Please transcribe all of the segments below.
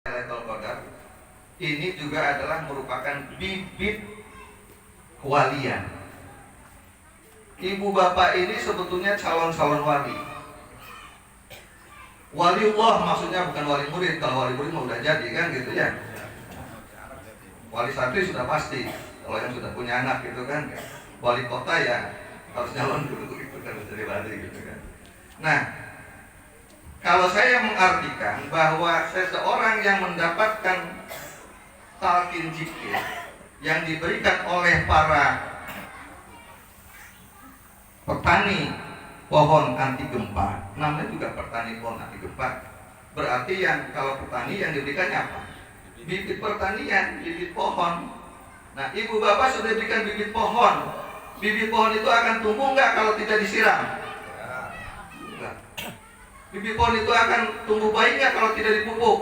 Lailatul Qadar ini juga adalah merupakan bibit kewalian. Ibu bapak ini sebetulnya calon-calon wali. Waliullah maksudnya bukan wali murid. Kalau wali murid mah udah jadi kan gitu ya. Wali santri sudah pasti. Kalau yang sudah punya anak gitu kan. Wali kota ya harus nyalon dulu gitu kan, jadi wali gitu kan. Nah, kalau saya mengartikan bahwa seseorang yang mendapatkan talqin zikir yang diberikan oleh para petani pohon anti gempa, namanya juga petani pohon anti gempa, berarti yang kalau petani yang diberikannya apa? Bibit pertanian, bibit pohon. Nah, ibu bapak sudah diberikan bibit pohon. Bibit pohon itu akan tumbuh nggak kalau tidak disiram? Enggak. Bibit pohon itu akan tumbuh baik nggak kalau tidak dipupuk?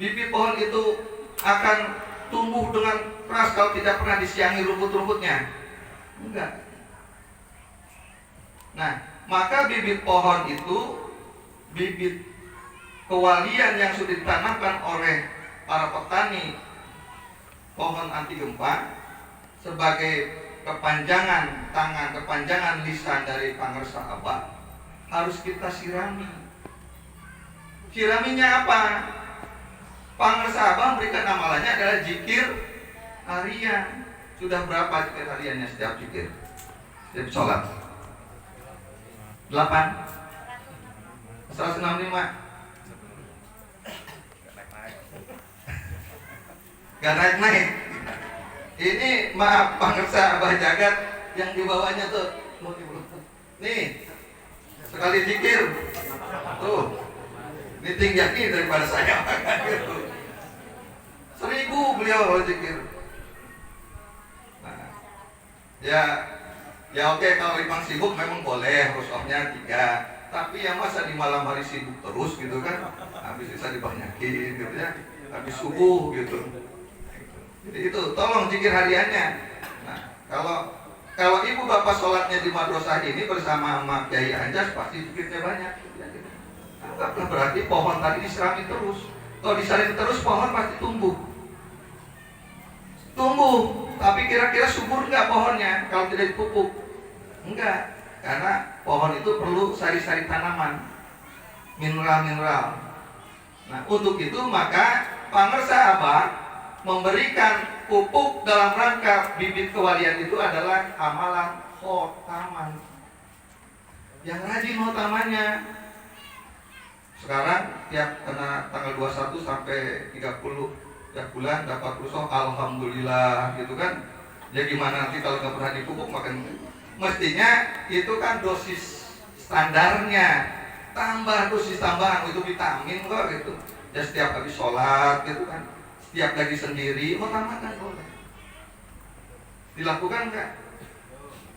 Bibit pohon itu akan tumbuh dengan keras kalau tidak pernah disiangi rumput-rumputnya? Enggak. Nah, maka bibit pohon itu bibit kewalian yang sudah ditanamkan oleh para petani pohon anti gempa sebagai kepanjangan tangan, kepanjangan lisan dari pangersa Abah harus kita sirami. Siraminya apa? Pangersa Abah berikan amalannya adalah zikir harian. Sudah berapa zikir hariannya setiap zikir? Setiap sholat? 8 165. Gak naik-naik. Ini maaf pangersa Abah Jagat yang dibawanya tuh. Nih, sekali zikir tuh, ini tinggi daripada saya. 1000 beliau kalau zikir. Nah, ya oke, kalau Ipang sibuk memang boleh rusohnya 3. Tapi ya masa di malam hari sibuk terus gitu kan, habis bisa dibanyakin gitu ya, habis subuh gitu. Jadi itu tolong zikir hariannya. Nah, kalau ibu bapak sholatnya di madrasah ini bersama sama Kiai Anjas pasti zikirnya banyak. Nah, berarti pohon tadi diserami terus. Kalau diserami terus pohon pasti tumbuh. Tapi kira-kira subur nggak pohonnya kalau tidak dipupuk? Enggak, karena pohon itu perlu sari-sari tanaman, mineral-mineral. Nah, untuk itu maka pangersa Abah memberikan pupuk dalam rangka bibit kewalian itu adalah amalan khotaman. Yang rajin khotamannya. Sekarang tiap kena tanggal 21 sampai 30 tiap bulan dapat rusoh, alhamdulillah gitu kan. Ya gimana nanti kalau nggak pernah dipupuk makan. Mestinya itu kan dosis standarnya. Tambah dosis tambahan itu vitamin kok gitu. Ya setiap habis sholat gitu kan. Setiap lagi sendiri, khotaman kan boleh. Dilakukan nggak?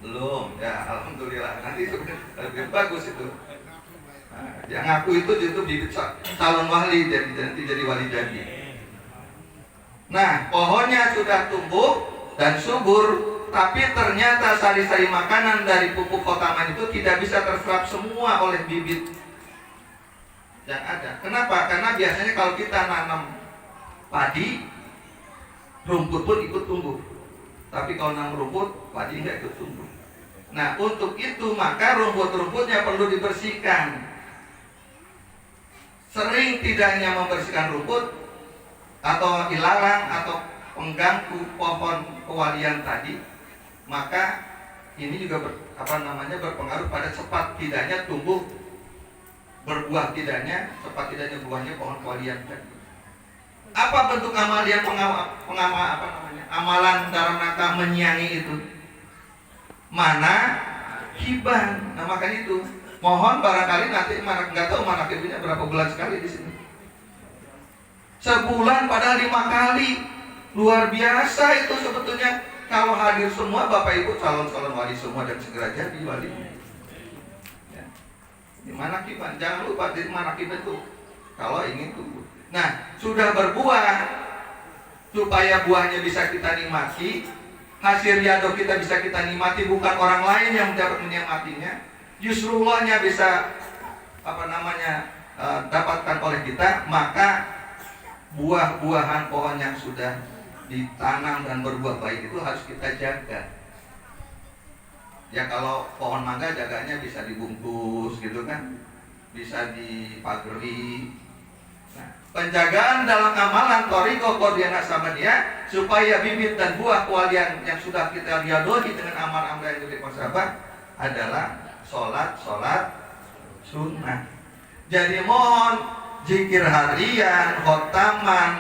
Belum, ya alhamdulillah. Nanti itu lebih bagus itu. Nah, yang ngaku itu bibit calon wali nanti jadi wali jadi. Nah, pohonnya sudah tumbuh dan subur, tapi ternyata sari-sari makanan dari pupuk khotaman itu tidak bisa terserap semua oleh bibit yang ada. Kenapa? Karena biasanya kalau kita nanam padi, rumput pun ikut tumbuh. Tapi kalau nanam rumput, padi nggak ikut tumbuh. Nah, untuk itu maka rumput-rumputnya perlu dibersihkan. Sering tidaknya membersihkan rumput atau ilalang atau pengganggu pohon kewalian tadi, maka ini juga berpengaruh pada cepat tidaknya tumbuh berbuah cepat tidaknya buahnya pohon kewalian tadi. Apa bentuk amalan amalan dalam rangka menyiangi itu? Mana hibah. Nah, makanya itu mohon barangkali nanti nggak tahu mana hibahnya berapa bulan sekali di sini. Sebulan padahal 5 kali. Luar biasa itu sebetulnya. Kalau hadir semua Bapak Ibu calon-calon wali semua dan segera jadi wali. Ya. Di mana hibah? Jangan lupa di mana hibah itu. Kalau ingin tumbuh. Nah, sudah berbuah, supaya buahnya bisa kita nikmati, hasil riado kita bisa kita nikmati, bukan orang lain yang dapat menikmatinya, justru Allahnya bisa dapatkan oleh kita, maka buah-buahan pohon yang sudah ditanam dan berbuah baik itu harus kita jaga. Ya kalau pohon mangga jaganya bisa dibungkus gitu kan, bisa dipagari. Nah, penjagaan dalam amalan Thariqah Qadriyah Naksabandia supaya bibit dan buah kewalian yang sudah kita riadohi dengan amal-amal yang dari sahabat adalah sholat sunnah. Jadi mohon zikir harian, khotaman,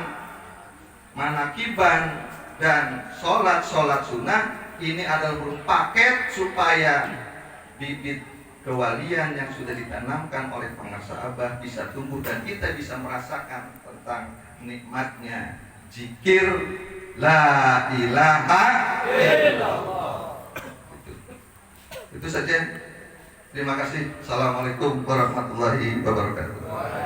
manakiban, dan sholat sunnah ini adalah paket supaya bibit kewalian yang sudah ditanamkan oleh para sahabat bisa tumbuh dan kita bisa merasakan tentang nikmatnya zikir la ilaha illallah. Itu saja. Terima kasih. Assalamualaikum warahmatullahi wabarakatuh.